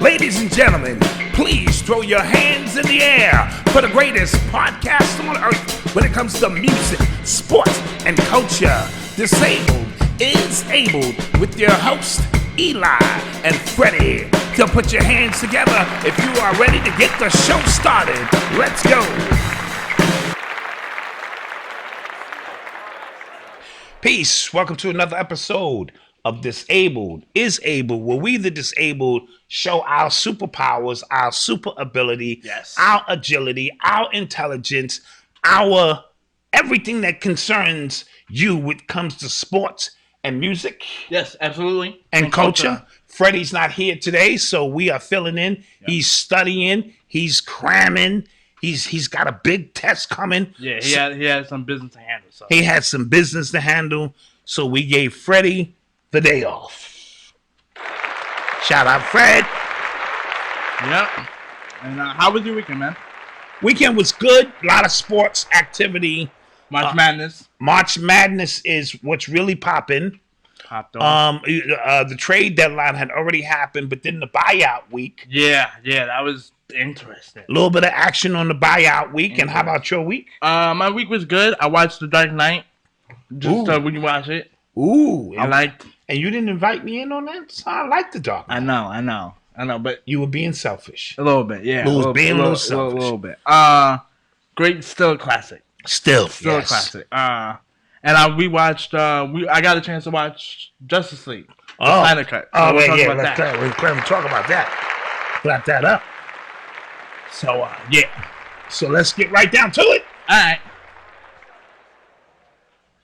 Ladies and gentlemen, please throw your hands in the air for the greatest podcast on earth when it comes to music, sports, and culture. Disabled is Abled with your host, Eli and Fredy. So put your hands together if you are ready to get the show started. Let's go. Peace. Welcome to another episode of Disabled is Able, where we the disabled show our superpowers, our super ability, our agility, our intelligence, our everything that concerns you when it comes to sports and music. Yes, absolutely. And culture. Freddie's not here today, so we are filling in. Yep. He's studying. He's cramming. He's got a big test coming. Yeah, he had some business to handle. So. He had some business to handle, so we gave Freddie the day off. Shout out, Fred. Yep. And how was your weekend, man? Weekend was good. A lot of sports activity. March Madness. March Madness is what's really popping. The trade deadline had already happened, but then the buyout week. Yeah, that was interesting. A little bit of action on the buyout week. And how about your week? My week was good. I watched The Dark Knight. Just when you watch it. Ooh. I liked. And you didn't invite me in on that? So I like The Dark Knight. I know, but you were being selfish. A little bit, yeah. A little selfish. A little bit. Great, still a classic. Still a classic. And we watched. I got a chance to watch Justice League. Snyder Cut. So we're going to talk about that. Clap that up. So So let's get right down to it. All right.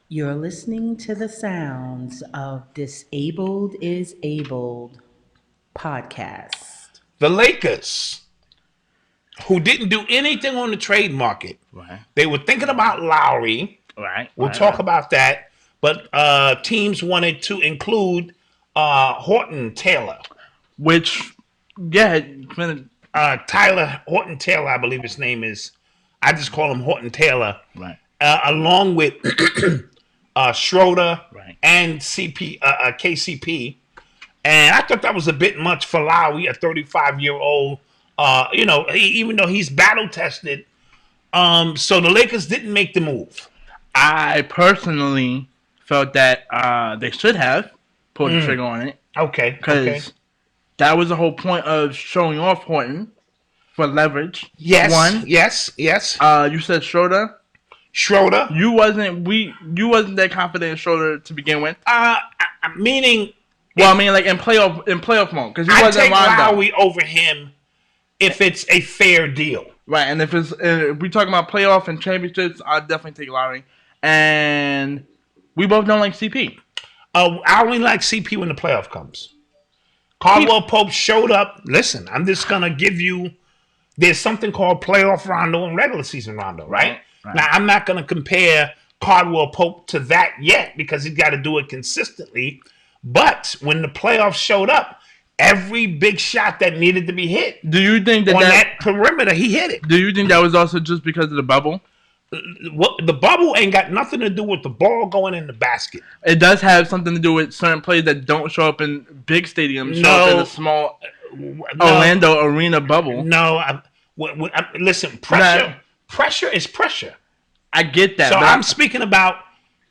You're listening to the sounds of Disabled is Abled podcast. The Lakers, who didn't do anything on the trade market. Right. They were thinking about Lowry. Right. We'll talk about that. But teams wanted to include Horton Taylor. Which, Tyler Horton Taylor, I believe his name is. I just call him Horton Taylor. Right. Along with Schroeder and KCP. And I thought that was a bit much for Lowry, a 35-year-old. Even though he's battle-tested. So the Lakers didn't make the move. I personally felt that they should have pulled the trigger on it. Okay. Because that was the whole point of showing off Horton for leverage. Yes. One. Yes. You said Schroeder. You wasn't that confident in Schroeder to begin with. Meaning. Well, I mean, like in playoff mode, because he wasn't Rondo. I take Lowry over him if it's a fair deal. Right, and if we talking about playoff and championships, I'd definitely take Lowry. And we both don't like CP. I only like CP when the playoff comes. Caldwell Pope showed up. Listen, I'm just gonna give you. There's something called playoff Rondo and regular season Rondo, right? Now, I'm not gonna compare Caldwell Pope to that yet because he's got to do it consistently. But when the playoffs showed up, every big shot that needed to be hit, do you think that perimeter, he hit it? Do you think that was also just because of the bubble? The bubble ain't got nothing to do with the ball going in the basket. It does have something to do with certain plays that don't show up in big stadiums, show up in a small Orlando arena bubble. No, listen, pressure is pressure. I get that. So I'm speaking about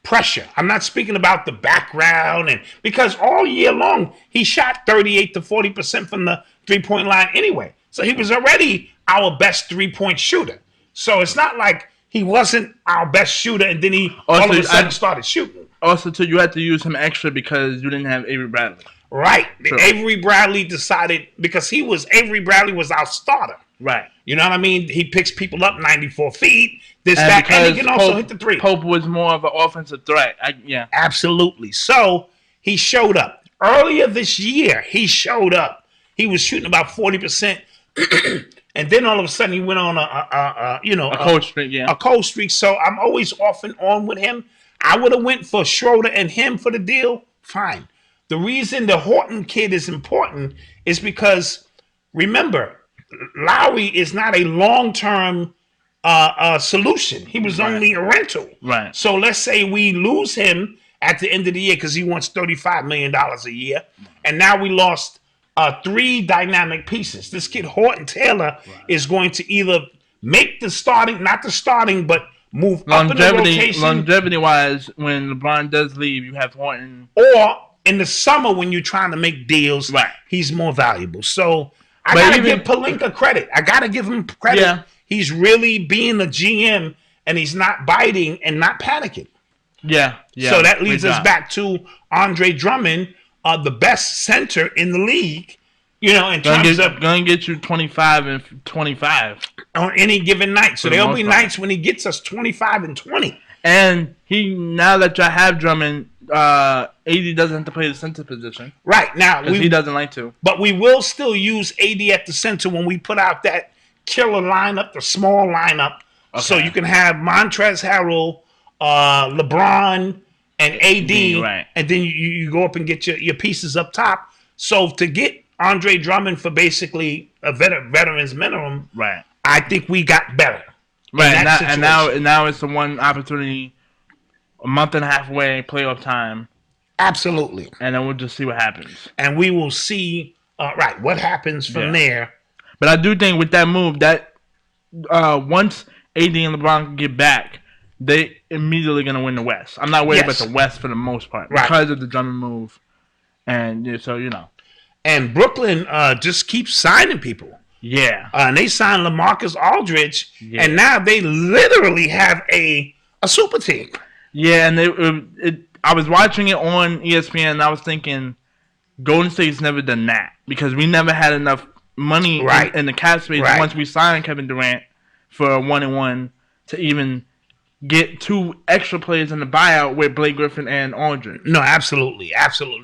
pressure. I'm not speaking about the background, and because all year long he shot 38 to 40% from the 3-point line anyway. So he was already our best 3-point shooter. So it's not like he wasn't our best shooter and then he all of a sudden started shooting. Also, too, you had to use him extra because you didn't have Avery Bradley. Right. True. Avery Bradley decided because Avery Bradley was our starter. Right. You know what I mean? He picks people up 94 feet. And he can also hit the three. Pope was more of an offensive threat. Absolutely. So he showed up. Earlier this year, he showed up. He was shooting about 40%. And then all of a sudden he went on a cold streak. Yeah. A cold streak. So I'm always off and on with him. I would have went for Schroeder and him for the deal. Fine. The reason the Horton kid is important is because, remember, Lowry is not a long-term solution. He was only a rental. Right. So let's say we lose him at the end of the year because he wants $35 million a year. And now we lost three dynamic pieces. This kid Horton Taylor is going to either make the starting, not the starting, but move up in the rotation. Longevity-wise, when LeBron does leave, you have Horton. Or in the summer when you're trying to make deals, he's more valuable. So I got to give Pelinka credit. I got to give him credit. Yeah. He's really being a GM, and he's not biting and not panicking. Yeah. So that leads us back to Andre Drummond, the best center in the league. In terms of going to get you 25 and 25 on any given night. So there'll be nights when he gets us 25 and 20. And now that y'all have Drummond, AD doesn't have to play the center position. Right now, because he doesn't like to. But we will still use AD at the center when we put out that killer lineup, the small lineup. Okay. So you can have Montrezl Harrell, LeBron, and AD, right. And then you go up and get your pieces up top. So to get Andre Drummond for basically a veteran's minimum, right? I think we got better. Right, and now it's the one opportunity, a month and a half away, playoff time. Absolutely. And then we'll just see what happens. And we will see, what happens from there. But I do think with that move, that once AD and LeBron get back, they immediately going to win the West. I'm not worried about the West for the most part because of the Drummond move. And so, And Brooklyn just keeps signing people. Yeah. And they signed LaMarcus Aldridge, and now they literally have a super team. Yeah, and I was watching it on ESPN, and I was thinking, Golden State's never done that because we never had enough money in the cap space once we signed Kevin Durant for a 1-and-1 to even get two extra players in the buyout with Blake Griffin and Aldridge. No, absolutely.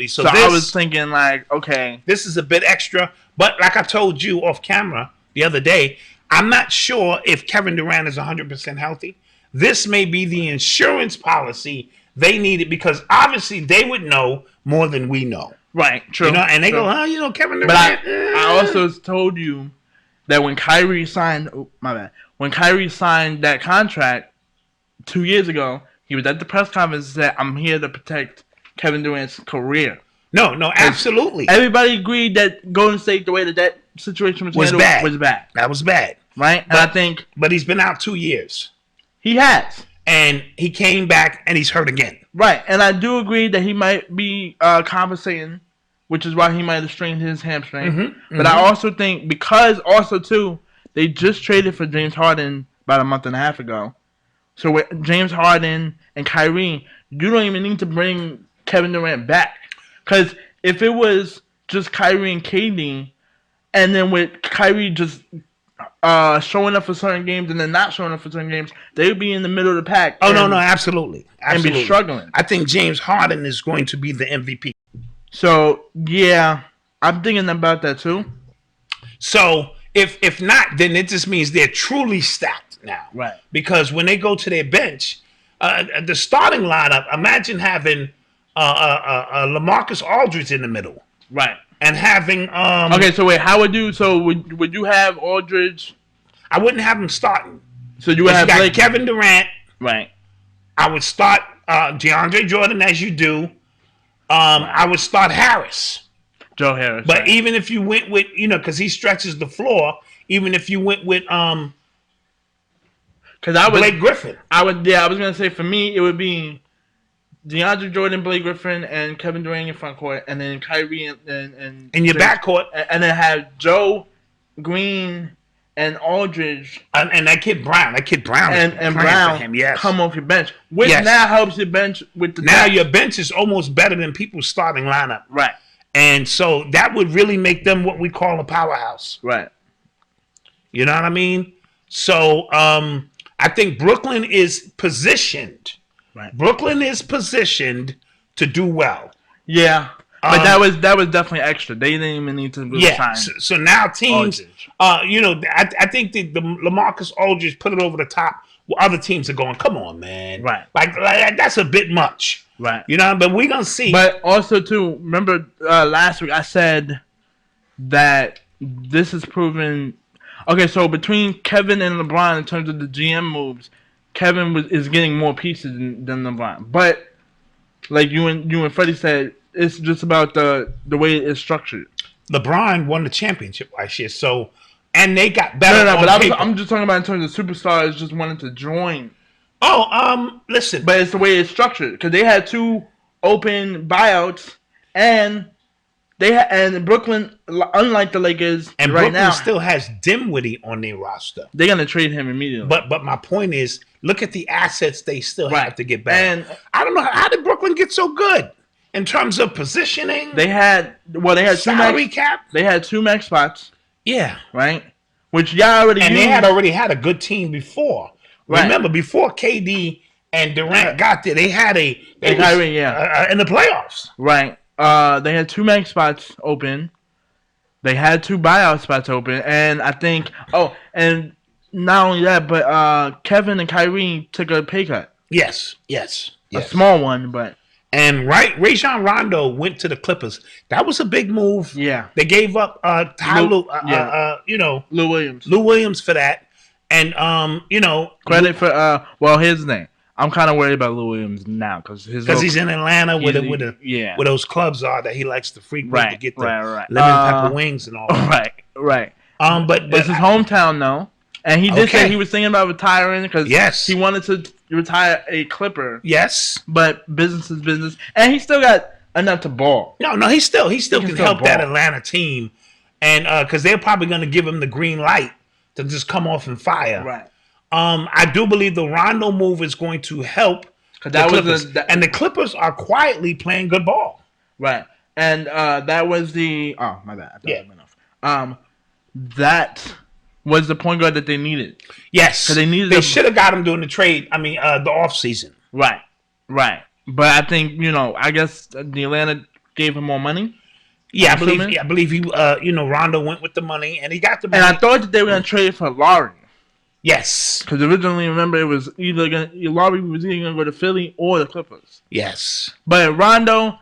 So I was thinking, okay. This is a bit extra, but like I told you off camera the other day, I'm not sure if Kevin Durant is 100% healthy. This may be the insurance policy they needed because obviously they would know more than we know. Right, true. And they go, Kevin Durant. But I also told you that when Kyrie signed, when Kyrie signed that contract 2 years ago, he was at the press conference and said, I'm here to protect Kevin Durant's career. No, absolutely. Everybody agreed that Golden State, the way that situation was handled, was bad. That was bad. Right? And I think... But he's been out 2 years. He has. And he came back and he's hurt again. Right. And I do agree that he might be compensating, which is why he might have strained his hamstring. But I also think, because also, too, they just traded for James Harden about a month and a half ago. So with James Harden and Kyrie, you don't even need to bring Kevin Durant back. Because if it was just Kyrie and KD, and then with Kyrie just showing up for certain games and then not showing up for certain games, they would be in the middle of the pack. Oh, no, absolutely. And be struggling. I think James Harden is going to be the MVP. So, yeah, I'm thinking about that too. So, if not, then it just means they're truly stacked now. Right. Because when they go to their bench, the starting lineup, imagine having LaMarcus Aldridge in the middle. Right. And having... okay, so wait, would you have Aldridge? I wouldn't have him starting. So you would have Blake, Kevin Durant. Right. I would start DeAndre Jordan as you do. I would start Harris. Joe Harris. But even if you went with, because he stretches the floor, even if you went with Blake Griffin. I was going to say, for me, it would be DeAndre Jordan, Blake Griffin, and Kevin Durant in front court, and then Kyrie and in your backcourt. And then have Joe, Green, and Aldridge. And that kid Brown. And Brown for him, yes. Come off your bench. Which now helps your bench with the now your bench is almost better than people's starting lineup. Right. And so that would really make them what we call a powerhouse. Right. You know what I mean? So I think Brooklyn is positioned. Right. Brooklyn is positioned to do well. Yeah. But that was definitely extra. They didn't even need to really sign. So now teams, I think the LaMarcus Aldridge put it over the top. Well, other teams are going, come on, man. Right. Like that's a bit much. Right. But we're going to see. But also, too, remember last week I said that this is proven. Okay, so between Kevin and LeBron in terms of the GM moves, Kevin is getting more pieces than LeBron. But like you and Freddie said, it's just about the way it's structured. LeBron won the championship last year, so and they got better. No, on but paper. I'm just talking about in terms of superstars just wanting to join. Oh, listen, But it's the way it's structured because they had 2 open buyouts, and Brooklyn, unlike the Lakers, and right Brooklyn now still has Dinwiddie on their roster. they're gonna trade him immediately. But my point is, look at the assets they still have to get better. And I don't know how did Brooklyn get so good in terms of positioning. they had salary cap. They had 2 max spots, Yeah, right? Which y'all already and used. they had already had a good team before. Right. Remember, before KD and Durant got there, they had in the playoffs. Right. They had 2 max spots open. They had 2 buyout spots open, and I think. Oh, and not only that, but Kevin and Kyrie took a pay cut. Yes. A small one, but. And Rajon Rondo went to the Clippers. That was a big move. Yeah. They gave up Lou Williams for that. And credit for here's the thing. I'm kind of worried about Lou Williams now because he's in Atlanta where those clubs are that he likes to frequent to get the lemon pepper wings and all that. Right. But it's his hometown though, and he did say he was thinking about retiring because he wanted to retire a Clipper. Yes, but business is business, and he still got enough to ball. No, he still can help ball. That Atlanta team, and because they're probably going to give him the green light to just come off and fire. Right. I do believe the Rondo move is going to help the Clippers. And the Clippers are quietly playing good ball. Right. And that was the... Oh, my bad. That was the point guard that they needed. Yes. Because they should have got him during the trade. I mean, the offseason. Right. But I think, I guess the Atlanta gave him more money. Yeah, I believe he, Rondo went with the money, and he got the money. And I thought that they were going to trade for Lowry. Yes. Because originally, remember, it was Lowry was either going to go to Philly or the Clippers. Yes. But Rondo,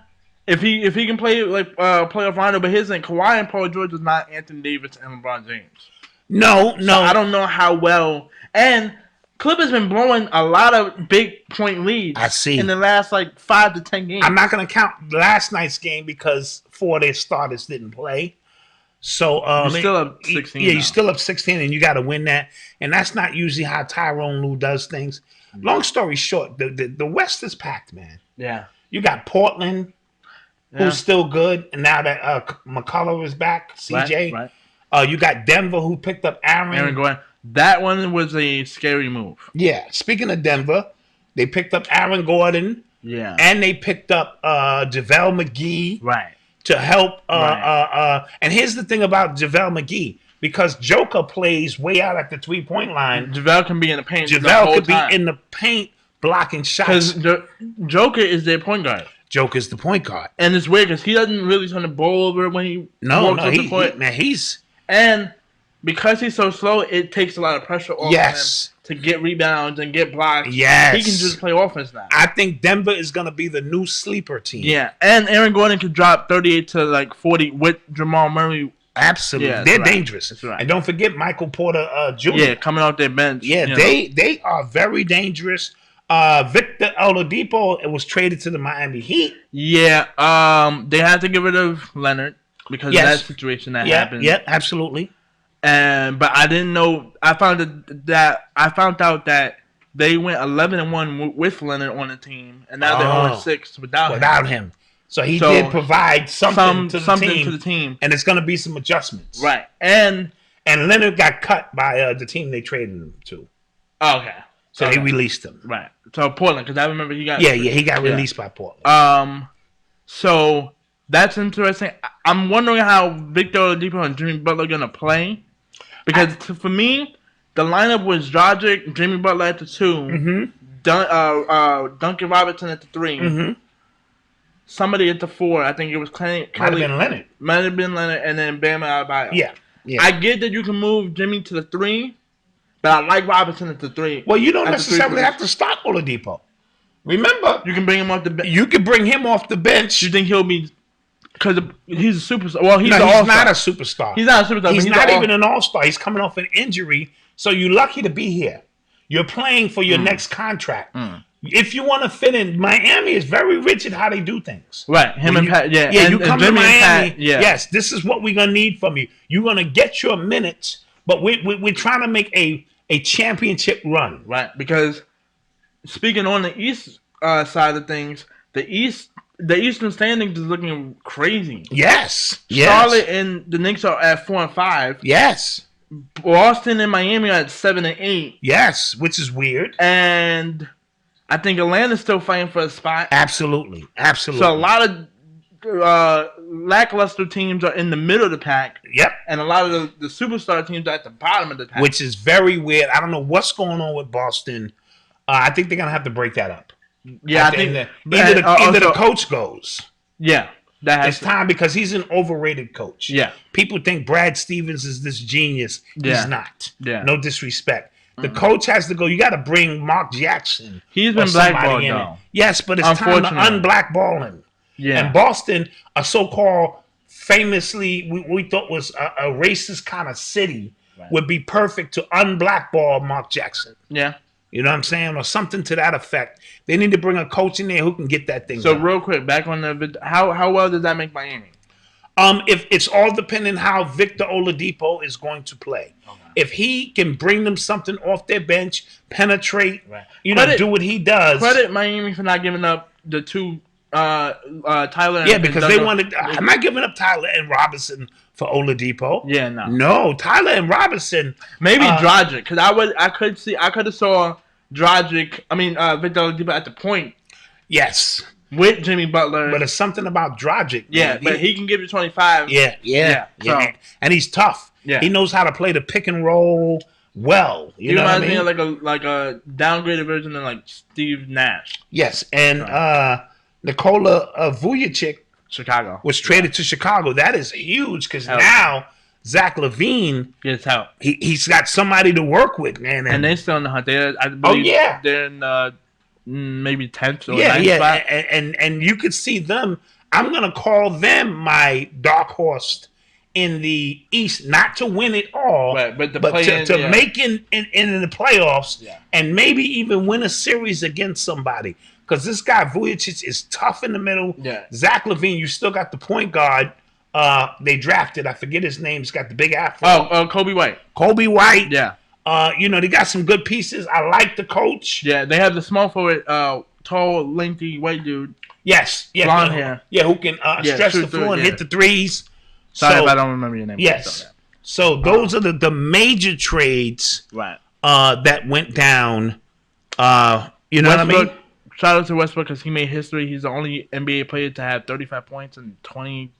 if he can play playoff Rondo, but his thing, Kawhi and Paul George is not Anthony Davis and LeBron James. No. So I don't know how well. And Clippers been blowing a lot of big point leads. I see. In the last 5 to 10 games. I'm not going to count last night's game because 4 of their starters didn't play. So you're still up 16. Yeah, you're still up 16, and you got to win that. And that's not usually how Tyronn Lue does things. Long story short, the West is packed, man. Yeah. You got Portland, who's still good, and now that McCullough is back, CJ. Right. You got Denver, who picked up Aaron Gordon. That one was a scary move. Yeah. Speaking of Denver, they picked up Aaron Gordon. Yeah. And they picked up JaVale McGee. Right. To help, and here's the thing about JaVale McGee, because Joker plays way out at the 3-point line. JaVale can be in the paint. JaVale could be in the paint blocking shots. Because Joker is their point guard. Joker's the point guard, and it's weird because he doesn't really turn the ball over when he walks up the court. And because he's so slow, it takes a lot of pressure off him to get rebounds and get blocks. Yes. He can just play offense now. I think Denver is going to be the new sleeper team. Yeah, and Aaron Gordon could drop 38 to 40 with Jamal Murray. Absolutely. Yeah, they're dangerous. That's right. And don't forget Michael Porter Jr. Yeah, coming off their bench. Yeah, they are very dangerous. Victor Oladipo was traded to the Miami Heat. Yeah, they had to get rid of Leonard because of that situation that happened. Yeah, absolutely. But I didn't know. I found out that they went 11-1 with Leonard on the team, and now they're 0-6 without him. So he did provide something to the team, and it's going to be some adjustments, right? And Leonard got cut by the team they traded him to. Oh, okay. So they released him, right? So Portland, because I remember he got he got released by Portland. So that's interesting. I'm wondering how Victor Oladipo and Jimmy Butler are going to play. Because for me, the lineup was Dragic, Jimmy Butler at the 2, Duncan Robinson at the 3, somebody at the 4. I think it was Kelly. Might have been Leonard, and then Bam Adebayo. Yeah. I get that you can move Jimmy to the 3, but I like Robinson at the 3. Well, you don't necessarily have to start Oladipo. Remember, you can bring him off the bench. You can bring him off the bench. You think he'll be? Because he's a superstar. Well, he's not a superstar. He's not a superstar. He's not even an all-star. He's coming off an injury, so you're lucky to be here. You're playing for your next contract. If you want to fit in, Miami is very rigid how they do things. Right, him and Pat, yeah. Yeah, and, you come to Jimmy Miami, Pat, yeah. yes, this is what we're going to need from you. You're going to get your minutes, but we're trying to make a championship run. Right, because speaking on the East side of things, the Eastern standings is looking crazy. Yes. Charlotte and the Knicks are at 4 and 5. Yes. Boston and Miami are at 7 and 8. Yes, which is weird. And I think Atlanta's still fighting for a spot. Absolutely. So a lot of lackluster teams are in the middle of the pack. Yep. And a lot of the superstar teams are at the bottom of the pack. Which is very weird. I don't know what's going on with Boston. I think they're going to have to break that up. Yeah, I think either the coach goes. Yeah. It's time because he's an overrated coach. Yeah. People think Brad Stevens is this genius. Yeah. He's not. Yeah. No disrespect. The coach has to go. You got to bring Mark Jackson. He's been blackballed now. Yes, but it's time to unblackball him. Yeah. And Boston, a so-called famously we thought was a racist kind of city, would be perfect to unblackball Mark Jackson. Yeah. You know what I'm saying? Or something to that effect. They need to bring a coach in there who can get that thing done. Real quick, back on the how well does that make Miami? If it's all depending how Victor Oladipo is going to play. Okay. If he can bring them something off their bench, penetrate, do what he does. Credit Miami for not giving up the two Tyler. Yeah, because they wanted. I'm not giving up Tyler and Robinson for Oladipo. Yeah, no. Tyler and Robinson. Maybe Dragic, because I could have saw Dragic. I mean, Victor Oladipo at the point. Yes. With Jimmy Butler. But it's something about Dragic. Yeah, man. But he can give you 25. Yeah. So, and he's tough. Yeah. He knows how to play the pick and roll well. You know what I mean? He reminds me of like a downgraded version of like Steve Nash. Yes, and Nikola Vucevic Chicago was traded to Chicago. That is huge because now Zach LaVine gets help. He's got somebody to work with, man. And they're still in the hunt. They're in maybe 10th or 9th spot. And you could see them. I'm gonna call them my dark horse in the East, not to win it all, but to make in the playoffs and maybe even win a series against somebody. Because this guy Vucevic is tough in the middle. Yeah. Zach LaVine, you still got the point guard. They drafted. I forget his name. He's got the big afro. Kobe White. Kobe White. Yeah. They got some good pieces. I like the coach. Yeah, they have the small forward, tall, lengthy white dude. Yes. Yeah. Blonde hair. Yeah, who can stretch the floor and hit the threes. Sorry if I don't remember your name. Yes. So those are the major trades that went down. You know what I mean? Shout out to Westbrook because he made history. He's the only NBA player to have 35 points and 20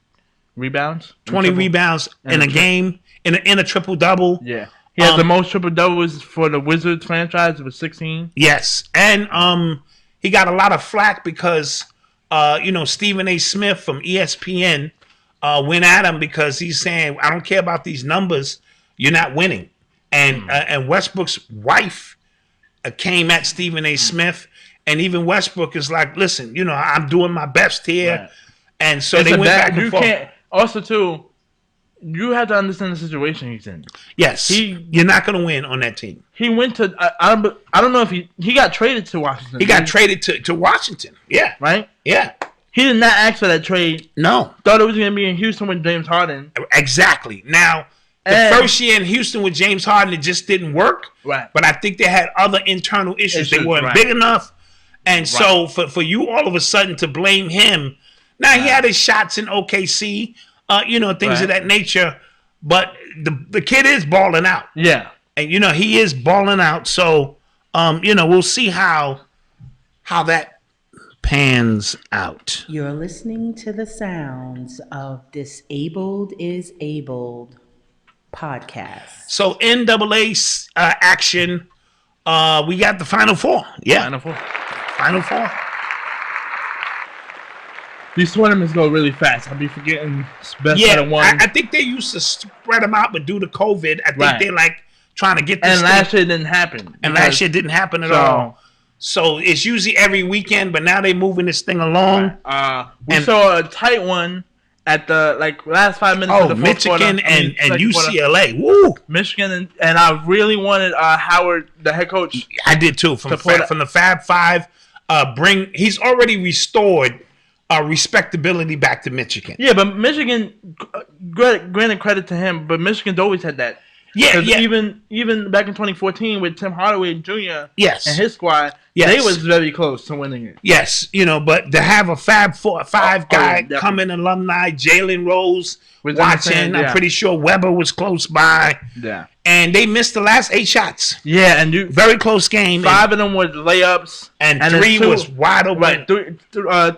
rebounds. 20 rebounds in a game, in a triple-double. Yeah. He has the most triple-doubles for the Wizards franchise. It was 16. Yes. And he got a lot of flack because, Stephen A. Smith from ESPN went at him because he's saying, I don't care about these numbers. You're not winning. And Westbrook's wife came at Stephen A. Smith. And even Westbrook is like, listen, I'm doing my best here. Right. And so they went back and forth. Also, too, you have to understand the situation he's in. Yes. You're not going to win on that team. He went to, I don't know if he got traded to Washington. He got traded to Washington. Yeah. Right? Yeah. He did not ask for that trade. No. Thought it was going to be in Houston with James Harden. Exactly. Now, the first year in Houston with James Harden, it just didn't work. Right. But I think they had other internal issues. They weren't big enough. And so for you all of a sudden to blame him, now he had his shots in OKC, things of that nature. But the kid is balling out. Yeah. And, he is balling out. So, we'll see how that pans out. You're listening to the sounds of Disabled is Abled podcast. So NCAA action, we got the Final Four. Yeah. Final Four. These tournaments go really fast. I'll be forgetting best out of one. I think they used to spread them out, but due to COVID, I think they're like trying to get this. And last year didn't happen. And last year didn't happen at all. So it's usually every weekend, but now they're moving this thing along. We saw a tight one at the last 5 minutes of the fourth quarter. Michigan and UCLA. Woo! Michigan and I really wanted Howard, the head coach. I did too. From the Fab Five, he's already restored respectability back to Michigan. Yeah, but Michigan, granted credit to him, but Michigan's always had that. Yeah. Even back in 2014 with Tim Hardaway Jr. Yes. and his squad, they was very close to winning it. Yes, but to have a five guy coming alumni, Jalen Rose, Watson, I'm pretty sure Weber was close by. Yeah. And they missed the last 8 shots. Yeah, and very close game. 5 of them were layups, and 3 was wide open. Right,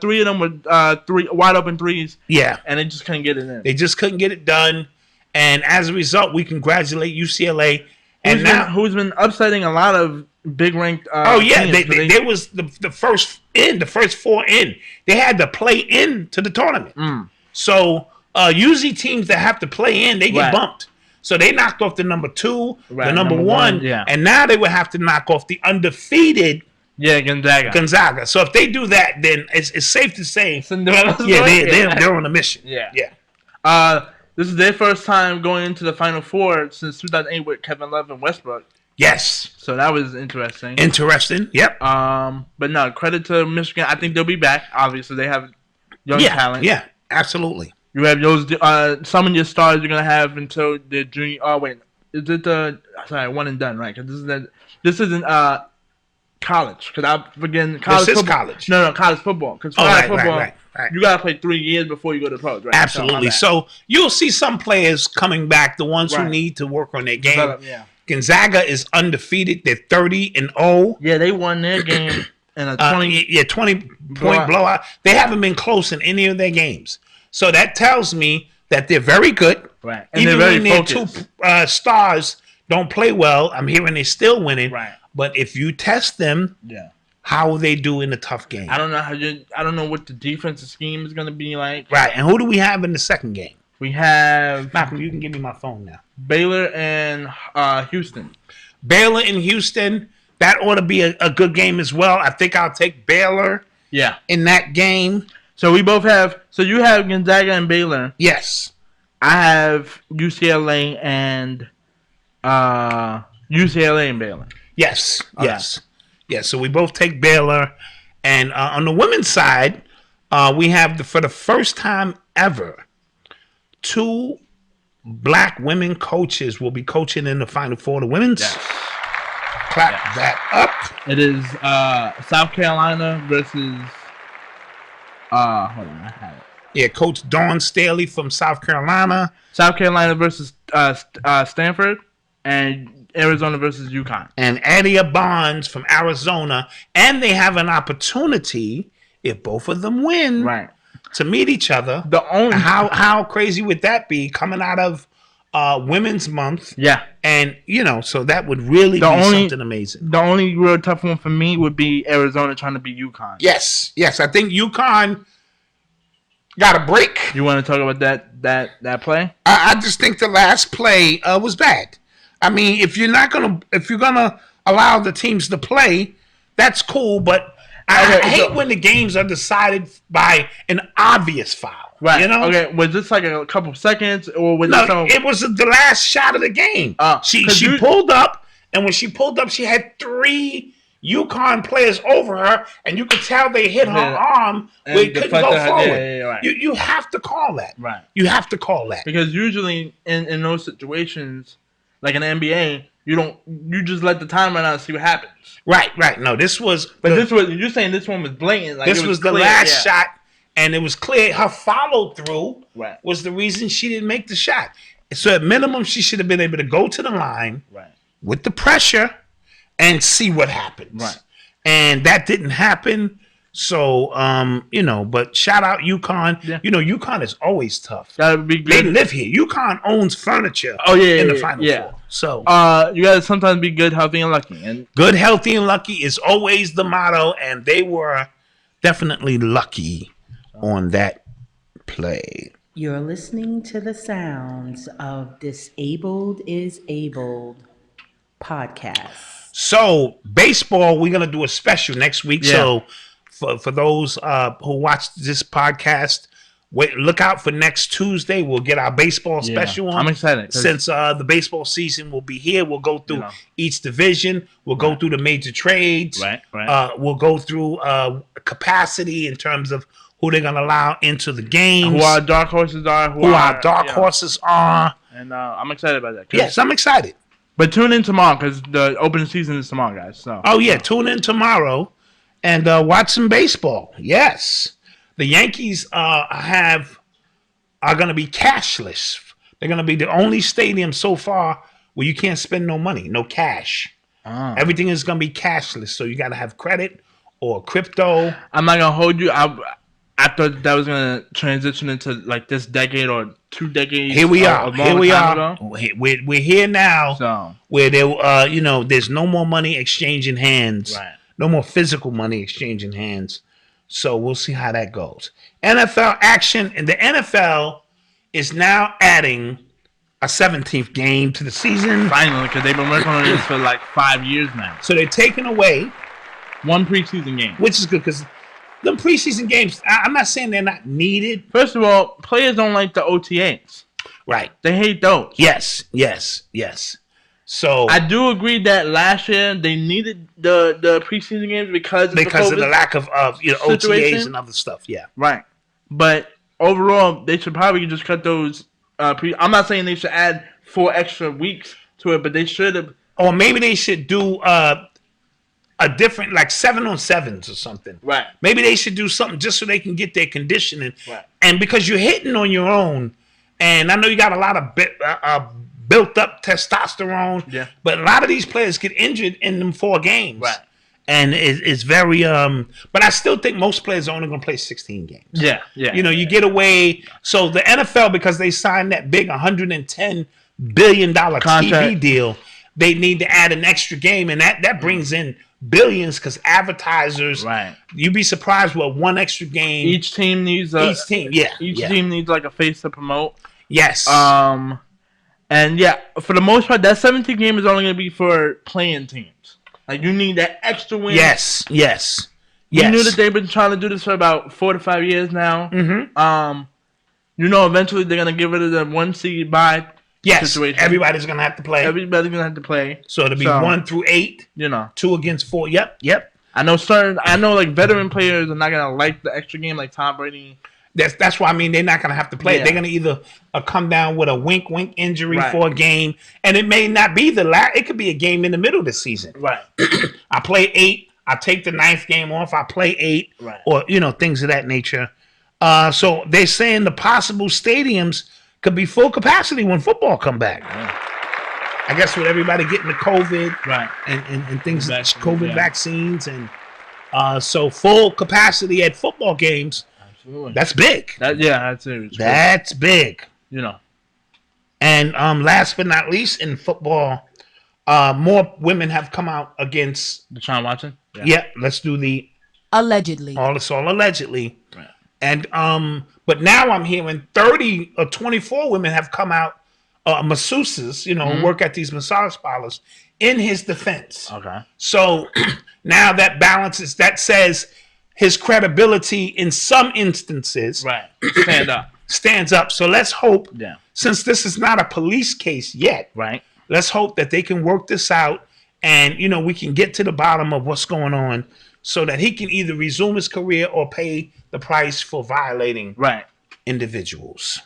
3 of them were 3 wide open threes. Yeah, and they just couldn't get it in. They just couldn't get it done, and as a result, we congratulate UCLA. Who's been upsetting a lot of big ranked. They was the first 4 in. They had to play in to the tournament. So usually teams that have to play in, they get bumped. So they knocked off the number 2, the number 1, and now they would have to knock off the undefeated Gonzaga. So if they do that, then it's safe to say, they're on a mission. Yeah. This is their first time going into the Final Four since 2008 with Kevin Love and Westbrook. Yes. So that was interesting. Yep. But no, credit to Michigan. I think they'll be back. Obviously, they have young talent. Yeah, absolutely. You have those some of your stars you're gonna have until the junior. Oh wait, is it one and done, right? Because this isn't college. Because I'm forgetting college. This is football. college. No, college football. Because college football, right. You gotta play 3 years before you go to pros, right? Absolutely. So you'll see some players coming back, the ones who need to work on their game. Gonzaga is undefeated. They're 30-0. Yeah, they won their game in a 20-point blowout. They haven't been close in any of their games. So that tells me that they're very good. Right. And even they're very when focused. their 2 stars don't play well, I'm hearing they're still winning. Right. But if you test them, how will they do in a tough game? I don't know I don't know what the defensive scheme is going to be like. Right. And who do we have in the second game? We have Malcolm. You can give me my phone now. Baylor and Houston. Baylor and Houston. That ought to be a good game as well. I think I'll take Baylor. Yeah. In that game. So we both have. So you have Gonzaga and Baylor. Yes. I have UCLA and Baylor. Yes. Yes. Yes. So we both take Baylor, and on the women's side, we have for the first time ever, 2 black women coaches will be coaching in the Final Four. The women's. Yes. Clap that up. It is South Carolina versus. Hold on, I have it. Yeah, Coach Dawn Staley from South Carolina. South Carolina versus Stanford, and Arizona versus UConn. And Adia Bonds from Arizona. And they have an opportunity, if both of them win, to meet each other. How crazy would that be coming out of Women's Month? Yeah. And, so that would really be something amazing. The only real tough one for me would be Arizona trying to beat UConn. Yes. I think UConn got a break. You want to talk about that play? I just think the last play was bad. I mean, if you're gonna allow the teams to play, that's cool. But I hate when the games are decided by an obvious foul. Right. Okay. Was this like a couple seconds, or was it was the last shot of the game? She pulled up, and when she pulled up, she had 3 UConn players over her, and you could tell they hit her arm where it couldn't go forward. Right. You have to call that. Right. You have to call that. Because usually in those situations, like in the NBA, you just let the time run out and see what happens. Right. No, this was. But you're saying this one was blatant. Like this was the last shot, and it was clear her follow through was the reason she didn't make the shot. So at minimum, she should have been able to go to the line with the pressure and see what happens. Right. And that didn't happen. So, but shout out UConn. Yeah. UConn is always tough. That would be good. They live here. UConn owns furniture in the Final Four. So, you got to sometimes be good, healthy, and lucky. And good, healthy, and lucky is always the motto, and they were definitely lucky on that play. You're listening to the sounds of Disabled is Abled podcast. So, baseball, we're going to do a special next week. Yeah. So, for those who watch this podcast, wait, look out for next Tuesday. We'll get our baseball special on. I'm excited. Since the baseball season will be here. We'll go through each division. We'll go through the major trades. Right. We'll go through capacity in terms of who they're going to allow into the games. Who our dark horses are. Who our dark horses are. And I'm excited about that. Yes, I'm excited. But tune in tomorrow because the opening season is tomorrow, guys. So. Oh, yeah. Tune in tomorrow and watch some baseball. Yes. The Yankees are going to be cashless. They're going to be the only stadium so far where you can't spend no money, no cash. Everything is going to be cashless. So you got to have credit or crypto. I'm not going to hold you. I thought that was going to transition into like this decade or 2 decades. Here we are. We're here now. So. Where there, there's no more money exchanging hands. Right. No more physical money exchanging hands. So we'll see how that goes. NFL action, and the NFL is now adding a 17th game to the season. Finally, because they've been working on this for like 5 years now. So they're taking away 1 preseason game, which is good because the preseason games. I'm not saying they're not needed. First of all, players don't like the OTAs. Right. They hate those. Yes. So I do agree that last year they needed the preseason games because of the lack of OTAs and other stuff. Yeah. Right. But overall, they should probably just cut those. I'm not saying they should add 4 extra weeks to it, but they should have. Or maybe they should do a different, like 7-on-7s or something. Right. Maybe they should do something just so they can get their conditioning. Right. And because you're hitting on your own, and I know you got a lot of built up testosterone. Yeah. But a lot of these players get injured in them 4 games. Right. And it's very but I still think most players are only going to play 16 games. Yeah. You get away. So the NFL, because they signed that big $110 billion contract. TV deal, they need to add an extra game, and that brings in billions because advertisers. Right. You'd be surprised what 1 extra game. Each team needs Each team needs like a face to promote. Yes. And yeah, for the most part, that 17th game is only going to be for playing teams. Like, you need that extra win. Yes. You knew that they've been trying to do this for about 4 to 5 years now. Mm-hmm. Eventually they're going to get rid of the 1 seed bye situation. Everybody's going to have to play. Everybody's going to have to play. So it'll be 1 through 8. 2 against 4. Yep. I know like veteran players are not going to like the extra game, like Tom Brady. That's why I mean they're not going to have to play. Yeah. They're going to either come down with a wink injury for a game, and it may not be the last. It could be a game in the middle of the season. Right. I play 8. I take the 9th game off. I play 8. Right. Or things of that nature. So they're saying the possible stadiums could be full capacity when football come back. Yeah. I guess with everybody getting the COVID and things, COVID vaccines, and so full capacity at football games. Absolutely. That's big. That's it. That's big. And last but not least, in football, more women have come out against DeShaun Watson. Yeah, let's do the allegedly. It's all allegedly. Right. And but now I'm hearing 30 or 24 women have come out, masseuses, who work at these massage parlors, in his defense. Okay. So now that says his credibility in some instances stands up. So let's hope, since this is not a police case yet, let's hope that they can work this out and, we can get to the bottom of what's going on so that he can either resume his career or pay the price for violating individuals.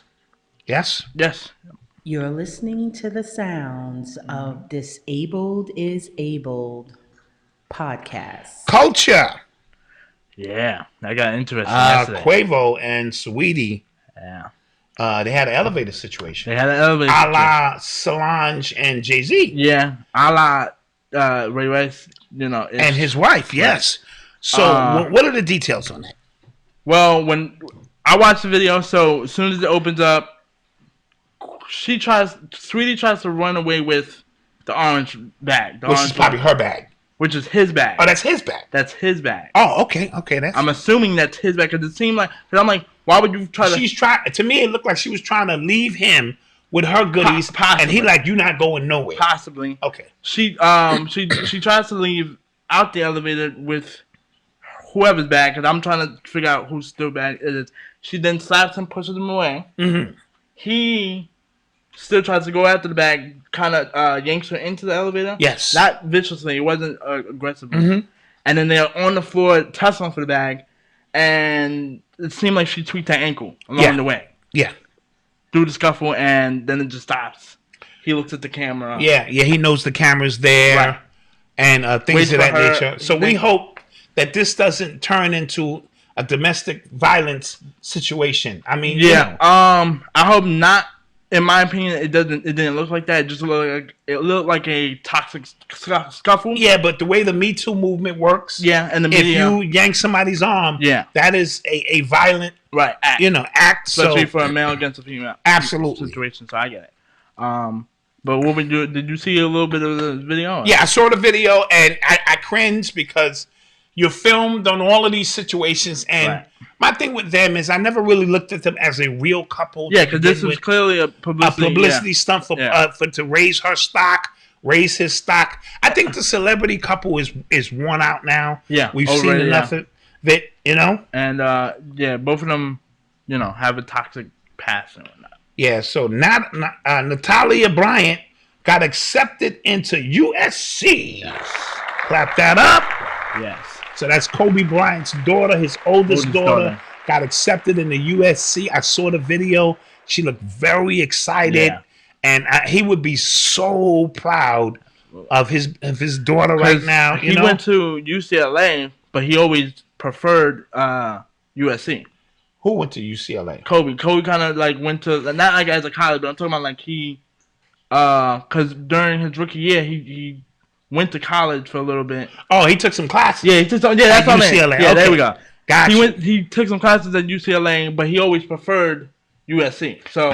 Yes? Yes. You're listening to the sounds of Disabled is Abled podcast. Culture. Yeah, I got interesting yesterday. Quavo and Saweetie. Yeah. They had an elevator situation. They had an elevator a la Solange and Jay-Z. Yeah, a la Ray Rice, and his wife, yes. So what are the details on that? Well, when I watched the video, so as soon as it opens up, Sweetie tries to run away with the orange bag. Which is probably her bag. Which is his bag. Oh, that's his bag. That's his bag. Oh, okay. I'm assuming that's his bag because it seemed like. Because I'm like, why would you try to? She's trying. To me, it looked like she was trying to leave him with her goodies, and he like, you're not going nowhere. Possibly. Okay. She tries to leave out the elevator with whoever's bag because I'm trying to figure out whose still bag it is. She then slaps him, pushes him away. Mm-hmm. He still tries to go after the bag, kind of yanks her into the elevator. Yes. Not viciously. It wasn't aggressively. Mm-hmm. And then they're on the floor tussling for the bag, and it seemed like she tweaked her ankle along the way. Yeah. Through the scuffle, and then it just stops. He looks at the camera. Yeah, he knows the camera's there, Right. and things of that nature. So we Then- hope that this doesn't turn into a domestic violence situation. I mean, you know. I hope not. In my opinion, it didn't look like that. It just looked like a toxic scuffle. Yeah, but the way the Me Too movement works, Yeah, and the if media, you yank somebody's arm, that is a violent, right, act. Act. Especially so, for a male against a female. Absolutely. Situation. So I get it. But what we do? Did you see a little bit of the video? Yeah, I saw the video and I cringed because you're filmed on all of these situations, and my thing with them is I never really looked at them as a real couple. Yeah, because this was clearly a publicity stunt for to raise her stock, raise his stock. I think the celebrity couple is worn out now. Yeah, we've seen enough of it, And both of them, have a toxic past and whatnot. Yeah, so Natalia Bryant got accepted into USC. Yes. Clap that up. Yes. So that's Kobe Bryant's daughter, his oldest daughter, got accepted into USC. I saw the video. She looked very excited, and he would be so proud of his daughter right now. He went to UCLA, but he always preferred USC. Who went to UCLA? Kobe kind of like went to, not like as a college, but I'm talking about like he, because during his rookie year, he went to college for a little bit. Oh, he took some classes. Yeah, he took some. Yeah, that's what I meant. Yeah, there we go. Gotcha. He took some classes at UCLA, but he always preferred USC. So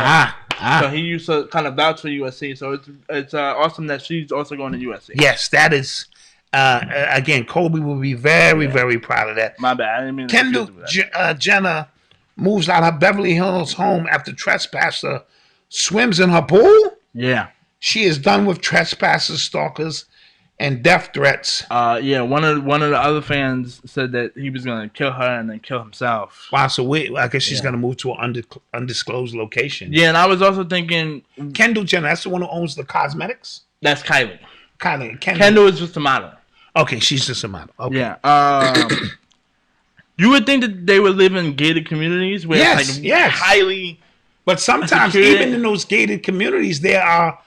so he used to kind of vouch for USC. So it's awesome that she's also going to USC. Yes, that is. Again, Kobe will be very, very proud of that. My bad. I didn't mean to Kendall Jenner moves out her Beverly Hills home after trespasser swims in her pool. Yeah. She is done with trespassers, stalkers, and death threats. One of the other fans said that he was gonna kill her and then kill himself. Wow, so I guess she's gonna move to an undisclosed location. Yeah, and I was also thinking Kendall Jenner, that's the one who owns the cosmetics? That's Kylie. Kendall is just a model. Okay, she's just a model. Okay. Yeah. You would think that they would live in gated communities where it's like highly. But sometimes, even in those gated communities, there are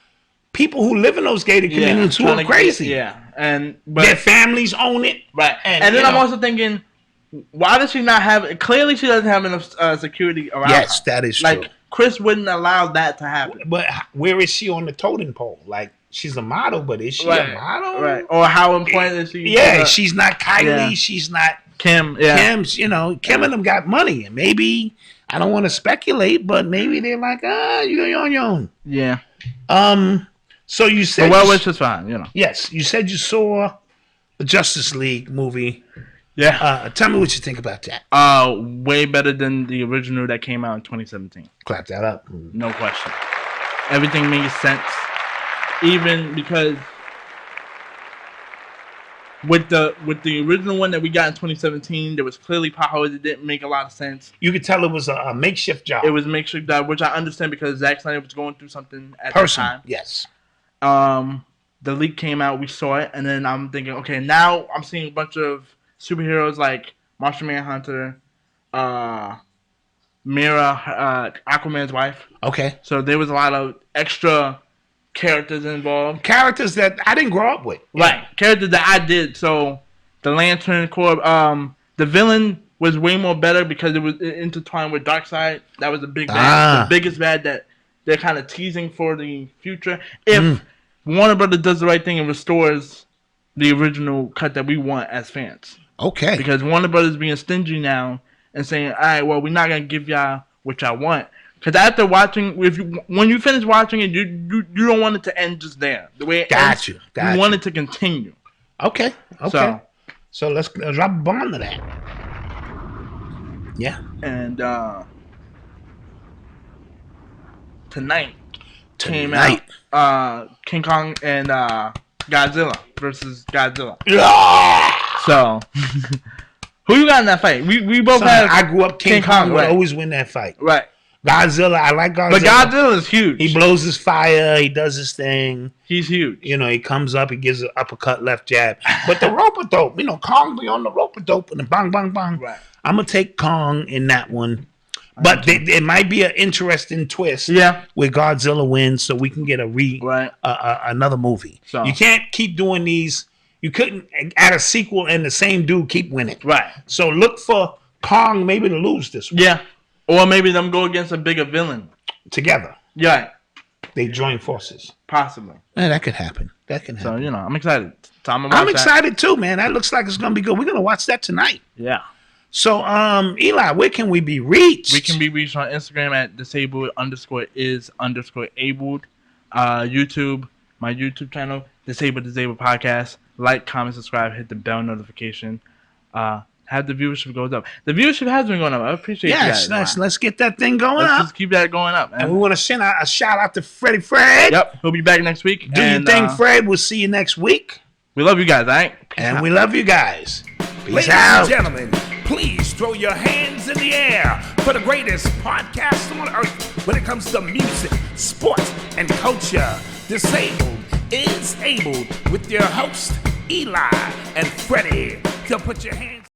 people who live in those gated communities who are crazy. But their families own it. Right. And then I'm also thinking, why does she not have? Clearly, she doesn't have enough security around her. Yes, that is true. Like, Chris wouldn't allow that to happen. But where is she on the totem pole? Like, she's a model, but is she a model? Right. Or how important is she? Yeah, she's not Kylie. Yeah. She's not Kim. Yeah. Kim's, Kim and them got money. And maybe, I don't want to speculate, but maybe they're like, you're on your own. Yeah. So you said... Well, which is fine, Yes. You said you saw the Justice League movie. Yeah. Tell me what you think about that. Way better than the original that came out in 2017. Clap that up. No question. Everything makes sense. Even because with the original one that we got in 2017, there was clearly potholes that didn't make a lot of sense. You could tell it was a makeshift job. It was a makeshift job, which I understand because Zack Snyder was going through something at the time. Yes. The leak came out, we saw it, and then I'm thinking, okay, now I'm seeing a bunch of superheroes like Martian Manhunter, Mira, Aquaman's wife. Okay. So there was a lot of extra characters involved. Characters that I didn't grow up with. Right. Characters that I did. So the Lantern Corps, the villain was way more better because it was intertwined with Darkseid. That was the big bad. The biggest bad that they're kind of teasing for the future. If Warner Brothers does the right thing and restores the original cut that we want as fans. Okay. Because Warner Brothers being stingy now and saying, all right, well, we're not going to give y'all what y'all want. Because after watching, when you finish watching it, you don't want it to end just there. The way it ends, you want it to continue. Okay. So let's drop a bomb to that. Yeah. And tonight came out King Kong and Godzilla versus Godzilla. Yeah. So Who you got in that fight? We both had. I grew up King Kong would right. always win that fight. Right. Godzilla, I like Godzilla. But Godzilla is huge. He blows his fire. He does his thing. He's huge. You know, he comes up. He gives an uppercut, left jab. But the rope-a-dope, you know, Kong be on the rope-a-dope and the bang, bang, bang. Right. I'm going to take Kong in that one. But it might be an interesting twist. Yeah. Where Godzilla wins so we can get another movie. So. You can't keep doing these. You couldn't add a sequel and the same dude keep winning. Right. So look for Kong maybe to lose this one. Yeah. Or maybe them go against a bigger villain. Together. Yeah. They join forces. Possibly. Yeah, that could happen. So, you know, I'm excited. So I'm excited too, man. That looks like it's going to be good. We're going to watch that tonight. Yeah. So, Eli, where can we be reached? We can be reached on Instagram at disabled_is_abled. YouTube, my YouTube channel, Disabled Podcast. Like, comment, subscribe, hit the bell notification. Have the viewership goes up. The viewership has been going up. I appreciate you guys. Yes, let's get that thing going up. Let's just keep that going up. And we want to send a shout out to Fredy Fred. Yep, he'll be back next week. Do your thing, Fred. We'll see you next week. We love you guys, all right? We love you guys. Peace Ladies out. and gentlemen, please throw your hands in the air for the greatest podcast on earth when it comes to music, sports, and culture. Disabled is Abled with your host, Eli and Fredy. So put your hands